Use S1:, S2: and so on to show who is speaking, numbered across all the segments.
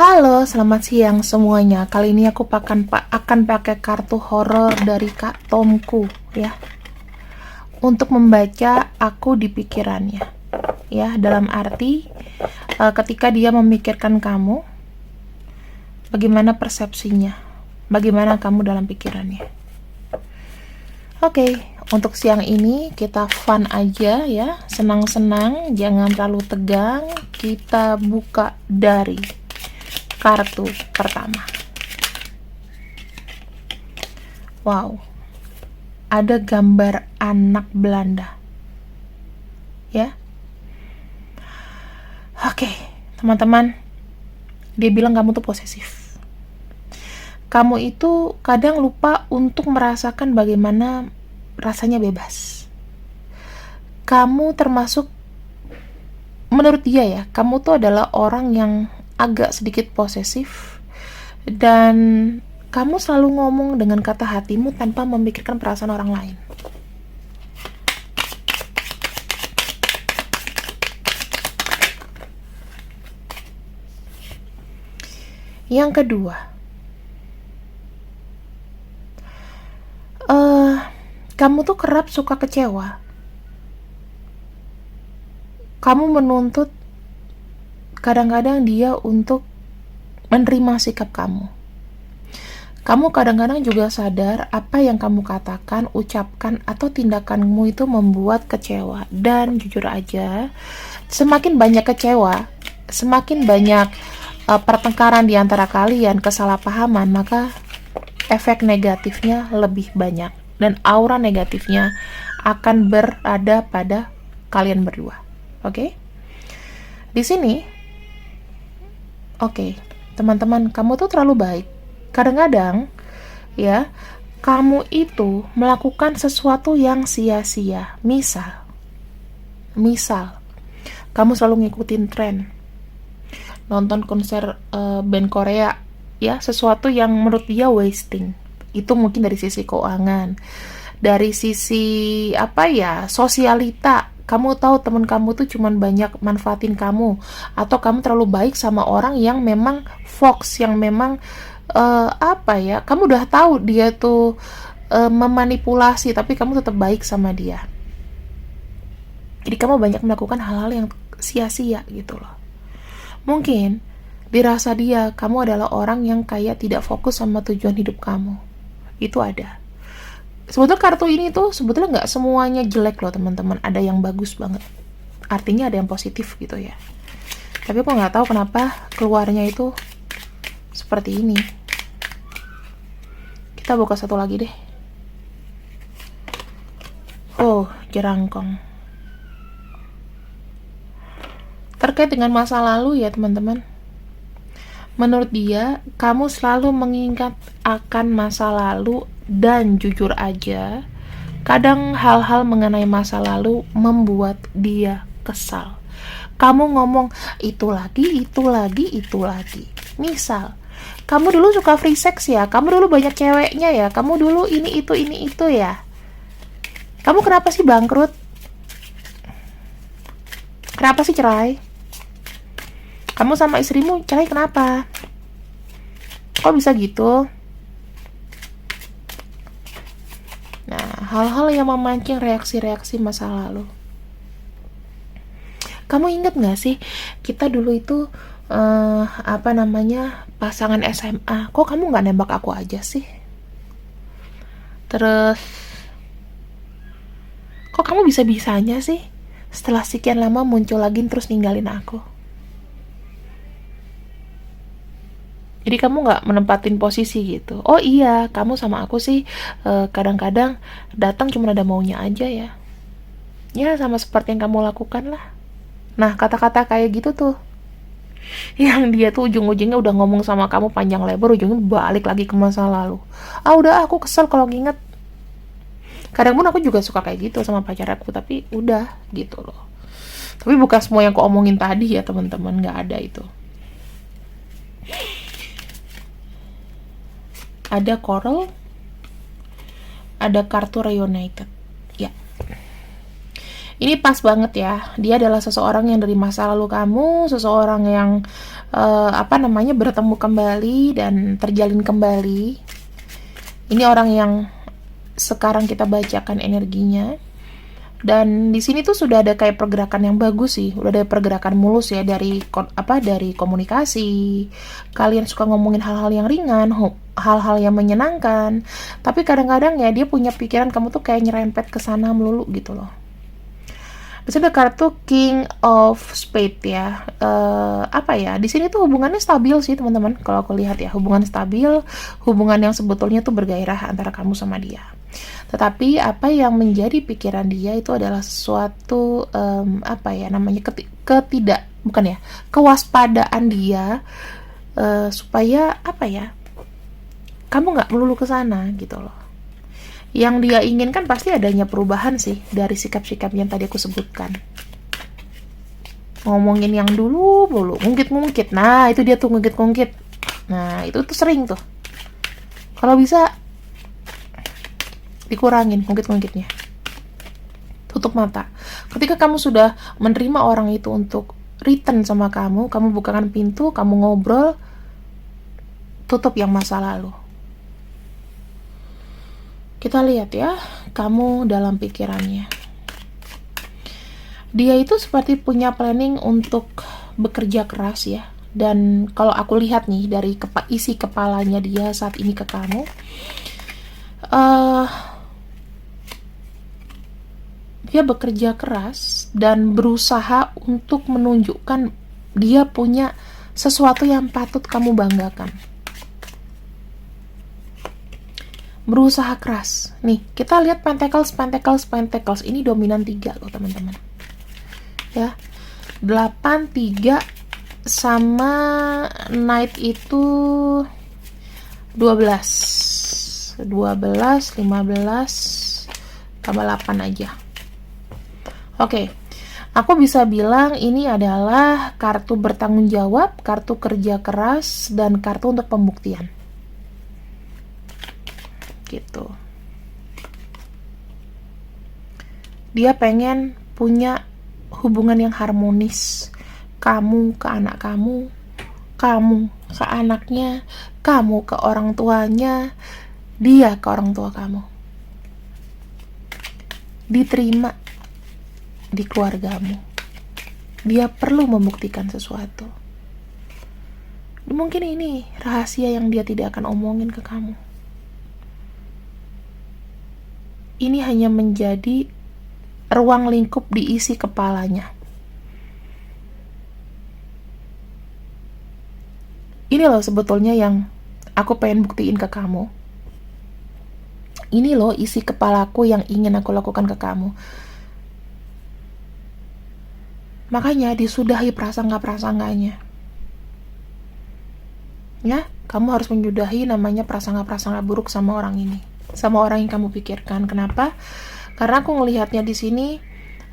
S1: Halo, selamat siang semuanya. Kali ini aku akan pakai kartu horor dari Kak Tomku ya. Untuk membaca aku di pikirannya. Ya, dalam arti ketika dia memikirkan kamu, bagaimana persepsinya? Bagaimana kamu dalam pikirannya? Oke, untuk siang ini kita fun aja ya, senang-senang, jangan terlalu tegang. Kita buka dari kartu pertama. Wow, ada gambar anak Belanda. Ya. Oke, teman-teman. Dia bilang kamu tuh posesif. Kamu itu kadang lupa untuk merasakan bagaimana rasanya bebas. Kamu termasuk, menurut dia ya, kamu tuh adalah orang yang agak sedikit posesif, dan kamu selalu ngomong dengan kata hatimu tanpa memikirkan perasaan orang lain. Yang kedua, kamu tuh kerap suka kecewa. Kamu menuntut kadang-kadang dia untuk menerima sikap kamu. Kamu kadang-kadang juga sadar apa yang kamu katakan, ucapkan, atau tindakanmu itu membuat kecewa. Dan jujur aja, semakin banyak kecewa, semakin banyak pertengkaran di antara kalian, kesalahpahaman, maka efek negatifnya lebih banyak. Dan aura negatifnya akan berada pada kalian berdua. Oke? Di sini, oke, teman-teman, kamu tuh terlalu baik. Kadang-kadang, ya, kamu itu melakukan sesuatu yang sia-sia. Misal, kamu selalu ngikutin tren, nonton konser band Korea, ya, sesuatu yang menurut dia wasting. Itu mungkin dari sisi keuangan, dari sisi sosialita. Kamu tahu teman kamu tuh cuman banyak manfaatin kamu, atau kamu terlalu baik sama orang yang memang fox, yang memang kamu udah tahu dia tuh memanipulasi, tapi kamu tetap baik sama dia. Jadi kamu banyak melakukan hal-hal yang sia-sia gitu loh. Mungkin dirasa dia, kamu adalah orang yang kayak tidak fokus sama tujuan hidup kamu. Itu ada. Sebetulnya kartu ini tuh sebetulnya nggak semuanya jelek loh teman-teman. Ada yang bagus banget. Artinya ada yang positif gitu ya. Tapi aku nggak tahu kenapa keluarnya itu seperti ini. Kita buka satu lagi deh. Oh, jerangkong. Terkait dengan masa lalu ya teman-teman. Menurut dia, kamu selalu mengingat akan masa lalu, dan jujur aja, kadang hal-hal mengenai masa lalu membuat dia kesal. Kamu ngomong itu lagi. Misal, kamu dulu suka free sex ya, kamu dulu banyak ceweknya ya, kamu dulu ini itu ya. Kamu kenapa sih bangkrut? Kenapa sih cerai? Kamu sama istrimu cerai kenapa? Kok bisa gitu? Nah, hal-hal yang memancing reaksi-reaksi masa lalu. Kamu ingat gak sih, kita dulu itu pasangan SMA. Kok kamu gak nembak aku aja sih? Terus, kok kamu bisa-bisanya sih setelah sekian lama muncul lagi terus ninggalin aku? Jadi kamu gak menempatin posisi gitu. Oh iya, kamu sama aku sih kadang-kadang datang cuma ada maunya aja ya. Ya sama seperti yang kamu lakukan lah. Nah, kata-kata kayak gitu tuh, yang dia tuh ujung-ujungnya udah ngomong sama kamu panjang lebar, ujungnya balik lagi ke masa lalu. Udah, aku kesel kalau nginget. Kadang pun aku juga suka kayak gitu sama pacar aku, tapi udah gitu loh. Tapi bukan semua yang aku omongin tadi ya teman-teman, gak ada itu. Ada coral, ada kartu reunited. Ya. Ini pas banget ya. Dia adalah seseorang yang dari masa lalu kamu, seseorang yang bertemu kembali dan terjalin kembali. Ini orang yang sekarang kita bacakan energinya. Dan di sini tuh sudah ada kayak pergerakan yang bagus sih, udah ada pergerakan mulus ya dari komunikasi. Kalian suka ngomongin hal-hal yang ringan, hal-hal yang menyenangkan. Tapi kadang-kadang ya dia punya pikiran kamu tuh kayak nyerempet ke sana melulu gitu loh. Terus ada kartu King of Spades ya. Di sini tuh hubungannya stabil sih teman-teman. Kalau aku lihat ya, hubungan stabil, hubungan yang sebetulnya tuh bergairah antara kamu sama dia. Tetapi apa yang menjadi pikiran dia itu adalah sesuatu kewaspadaan dia, supaya kamu nggak melulu ke sana gitu loh. Yang dia inginkan pasti adanya perubahan sih dari sikap-sikap yang tadi aku sebutkan. Ngomongin yang dulu, ngungkit-ngungkit. Nah, itu dia tuh ngungkit-ngungkit. Nah, itu tuh sering tuh. Kalau bisa dikurangin ngungkit-ngungkitnya. Tutup mata. Ketika kamu sudah menerima orang itu untuk return sama kamu bukakan pintu, kamu ngobrol, tutup yang masa lalu. Kita lihat ya, kamu dalam pikirannya. Dia itu seperti punya planning untuk bekerja keras ya. Dan kalau aku lihat nih dari isi kepalanya dia saat ini ke kamu, dia bekerja keras dan berusaha untuk menunjukkan dia punya sesuatu yang patut kamu banggakan. Berusaha keras. Nih, kita lihat pentacles. Ini dominan 3 loh, teman-teman. Ya. 8, 3 sama Knight itu 12, 15 tambah 8 aja. Oke. Aku bisa bilang ini adalah kartu bertanggung jawab, kartu kerja keras, dan kartu untuk pembuktian. Gitu. Dia pengen punya hubungan yang harmonis. Kamu ke anak kamu ke anaknya, kamu ke orang tuanya, dia ke orang tua kamu. Diterima di keluargamu. Dia perlu membuktikan sesuatu. Mungkin ini rahasia yang dia tidak akan omongin ke kamu. Ini hanya menjadi ruang lingkup diisi kepalanya. Ini loh sebetulnya yang aku pengen buktiin ke kamu. Ini loh isi kepalaku yang ingin aku lakukan ke kamu. Makanya disudahi prasangka-prasangkanya. Ya, kamu harus menyudahi namanya prasangka-prasangka buruk sama orang ini. Sama orang yang kamu pikirkan. Kenapa? Karena aku ngelihatnya di sini,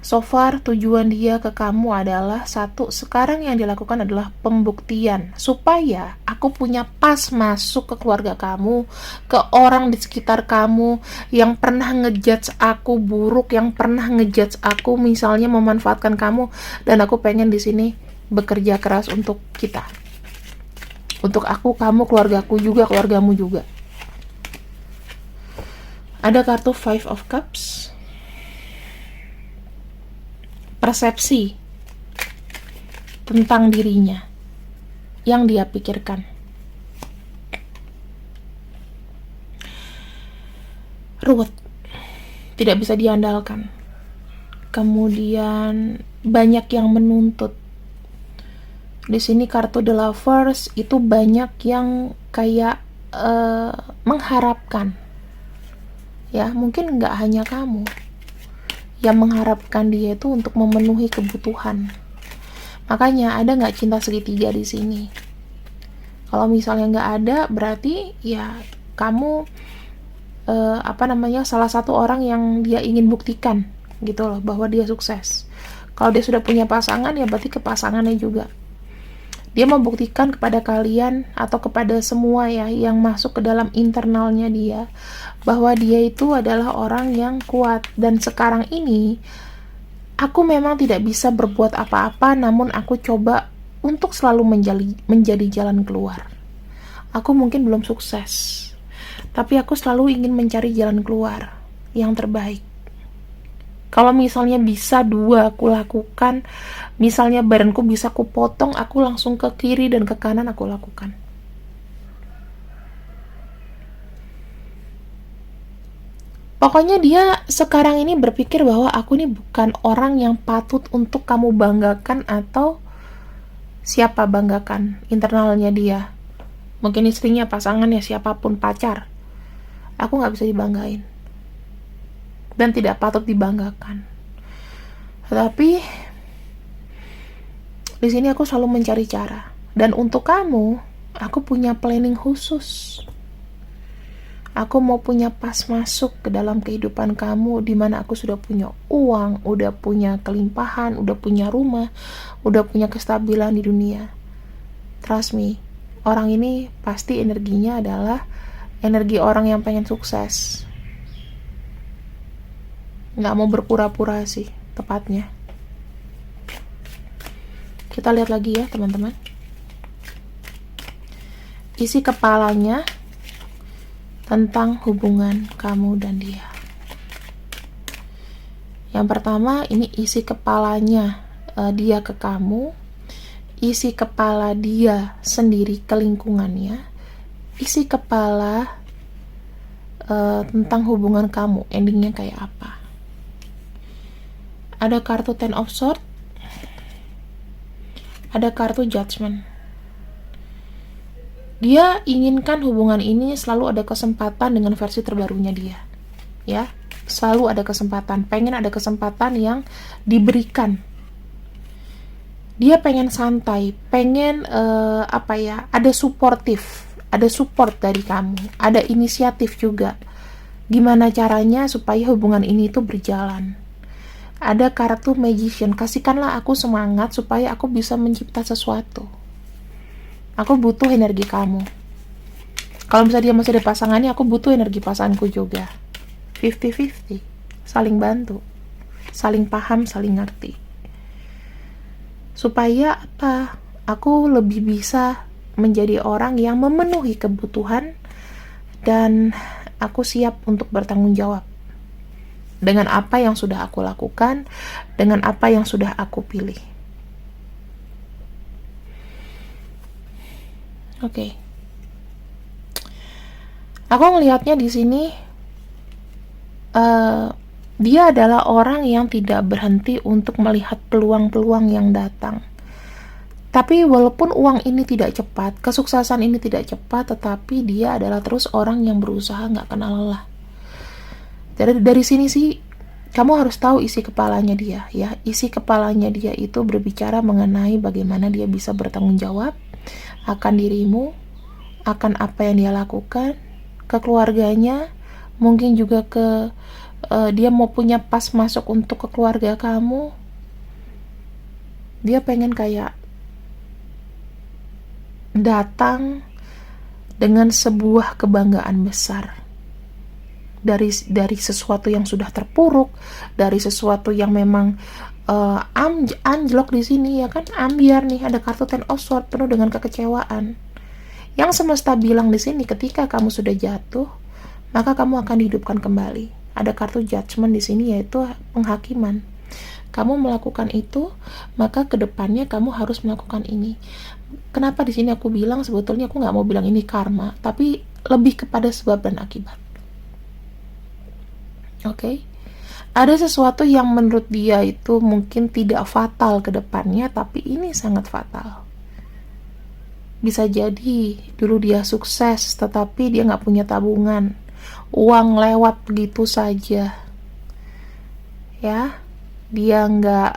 S1: so far tujuan dia ke kamu adalah satu, sekarang yang dilakukan adalah pembuktian supaya aku punya pas masuk ke keluarga kamu, ke orang di sekitar kamu yang pernah ngejudge aku buruk, yang pernah ngejudge aku misalnya memanfaatkan kamu, dan aku pengen di sini bekerja keras untuk kita, untuk aku, kamu, keluargaku juga, keluargamu juga. Ada kartu Five of Cups. Persepsi tentang dirinya yang dia pikirkan. Ruwet, tidak bisa diandalkan. Kemudian banyak yang menuntut. Di sini kartu The Lovers itu banyak yang kayak mengharapkan. Ya, mungkin nggak hanya kamu yang mengharapkan dia itu untuk memenuhi kebutuhan. Makanya ada nggak cinta segitiga di sini? Kalau misalnya nggak ada, berarti ya kamu salah satu orang yang dia ingin buktikan gitu loh, bahwa dia sukses. Kalau dia sudah punya pasangan, ya berarti ke pasangannya juga. Dia membuktikan kepada kalian atau kepada semua ya yang masuk ke dalam internalnya dia, bahwa dia itu adalah orang yang kuat. Dan sekarang ini aku memang tidak bisa berbuat apa-apa, namun aku coba untuk selalu menjadi jalan keluar. Aku mungkin belum sukses, tapi aku selalu ingin mencari jalan keluar yang terbaik. Kalau misalnya bisa dua aku lakukan, misalnya badanku bisa aku potong, aku langsung ke kiri dan ke kanan aku lakukan. Pokoknya dia sekarang ini berpikir bahwa aku ini bukan orang yang patut untuk kamu banggakan, atau siapa banggakan, internalnya dia. Mungkin istrinya, pasangannya, siapapun, pacar. Aku gak bisa dibanggain. Dan tidak patut dibanggakan. Tetapi di sini aku selalu mencari cara. Dan untuk kamu, aku punya planning khusus. Aku mau punya pas masuk ke dalam kehidupan kamu, di mana aku sudah punya uang, udah punya kelimpahan, udah punya rumah, udah punya kestabilan di dunia. Trust me, orang ini pasti energinya adalah energi orang yang pengen sukses. Nggak mau berpura-pura sih, tepatnya. Kita lihat lagi ya, teman-teman. Isi kepalanya tentang hubungan kamu dan dia. Yang pertama, ini isi kepalanya dia ke kamu, isi kepala dia sendiri ke lingkungannya, isi kepala tentang hubungan kamu, endingnya kayak apa. Ada kartu Ten of Swords, ada kartu Judgment. Dia inginkan hubungan ini selalu ada kesempatan dengan versi terbarunya dia, ya, selalu ada kesempatan, pengen ada kesempatan yang diberikan. Dia pengen santai, pengen ada suportif, ada support dari kamu, ada inisiatif juga. Gimana caranya supaya hubungan ini tuh berjalan? Ada kartu Magician, kasihkanlah aku semangat supaya aku bisa mencipta sesuatu. Aku butuh energi kamu. Kalau misalnya dia masih ada pasangannya, aku butuh energi pasanganku juga. 50-50, saling bantu, saling paham, saling ngerti. Supaya apa? Aku lebih bisa menjadi orang yang memenuhi kebutuhan, dan aku siap untuk bertanggung jawab dengan apa yang sudah aku lakukan, dengan apa yang sudah aku pilih. Oke. Aku ngelihatnya di sini dia adalah orang yang tidak berhenti untuk melihat peluang-peluang yang datang. Tapi walaupun uang ini tidak cepat, kesuksesan ini tidak cepat, tetapi dia adalah terus orang yang berusaha nggak kenal lelah. Dari sini sih kamu harus tahu isi kepalanya dia, ya. Isi kepalanya dia itu berbicara mengenai bagaimana dia bisa bertanggung jawab akan dirimu, akan apa yang dia lakukan, ke keluarganya, mungkin juga ke dia mau punya pas masuk untuk ke keluarga kamu. Dia pengen kayak datang dengan sebuah kebanggaan besar dari sesuatu yang sudah terpuruk, dari sesuatu yang memang anjlok di sini, ya kan, ambiar nih. Ada kartu Ten of Swords penuh dengan kekecewaan. Yang semesta bilang di sini, ketika kamu sudah jatuh, maka kamu akan dihidupkan kembali. Ada kartu Judgment di sini, yaitu penghakiman. Kamu melakukan itu, maka kedepannya kamu harus melakukan ini. Kenapa di sini aku bilang, sebetulnya aku nggak mau bilang ini karma, tapi lebih kepada sebab dan akibat. Oke. Ada sesuatu yang menurut dia itu mungkin tidak fatal ke depannya, tapi ini sangat fatal. Bisa jadi dulu dia sukses, tetapi dia nggak punya tabungan, uang lewat begitu saja, ya. Dia nggak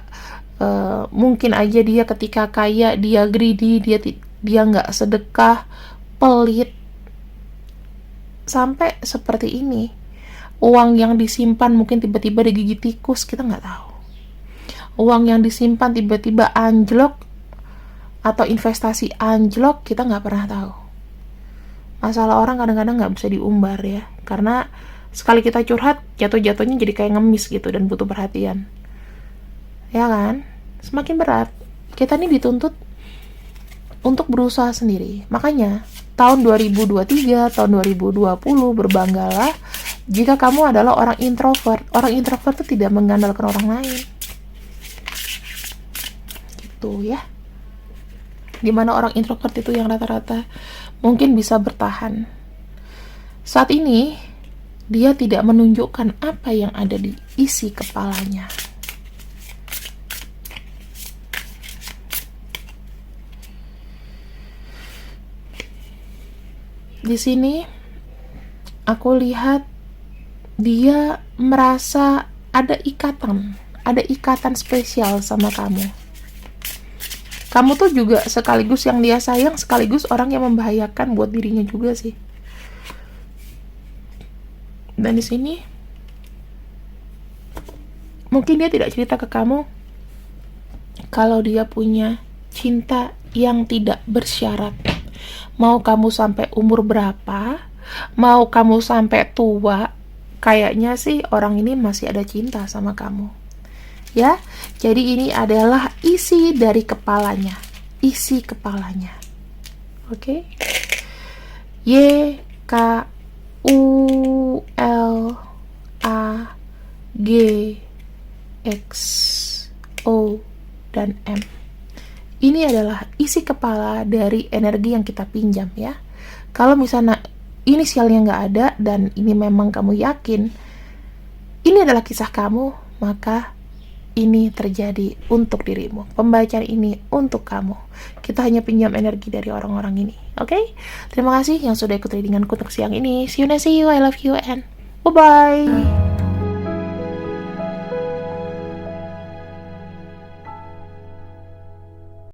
S1: mungkin aja dia ketika kaya dia greedy, dia nggak sedekah, pelit, sampai seperti ini. Uang yang disimpan mungkin tiba-tiba digigit tikus, kita nggak tahu. Uang yang disimpan tiba-tiba anjlok, atau investasi anjlok, kita nggak pernah tahu. Masalah orang kadang-kadang nggak bisa diumbar, ya, karena sekali kita curhat, jatuh-jatuhnya jadi kayak ngemis gitu dan butuh perhatian, ya kan? Semakin berat. Kita nih dituntut untuk berusaha sendiri. Makanya tahun 2023, tahun 2020 berbanggalah jika kamu adalah orang introvert. Orang introvert itu tidak mengandalkan orang lain. Gitu ya. Dimana orang introvert itu yang rata-rata mungkin bisa bertahan. Saat ini dia tidak menunjukkan apa yang ada di isi kepalanya. Di sini aku lihat dia merasa ada ikatan spesial sama kamu. Kamu tuh juga sekaligus yang dia sayang, sekaligus orang yang membahayakan buat dirinya juga sih. Dan di sini mungkin dia tidak cerita ke kamu kalau dia punya cinta yang tidak bersyarat. Mau kamu sampai umur berapa, mau kamu sampai tua, kayaknya sih orang ini masih ada cinta sama kamu. Ya, jadi ini adalah isi dari kepalanya. Isi kepalanya. Oke? Y, K, U, L, A, G, X, O, dan M. Ini adalah isi kepala dari energi yang kita pinjam ya. Kalau misalnya inisialnya nggak ada dan ini memang kamu yakin ini adalah kisah kamu, maka ini terjadi untuk dirimu. Pembacaan ini untuk kamu. Kita hanya pinjam energi dari orang-orang ini. Oke? Terima kasih yang sudah ikut readinganku untuk siang ini. See you next, see you, I love you, and bye-bye.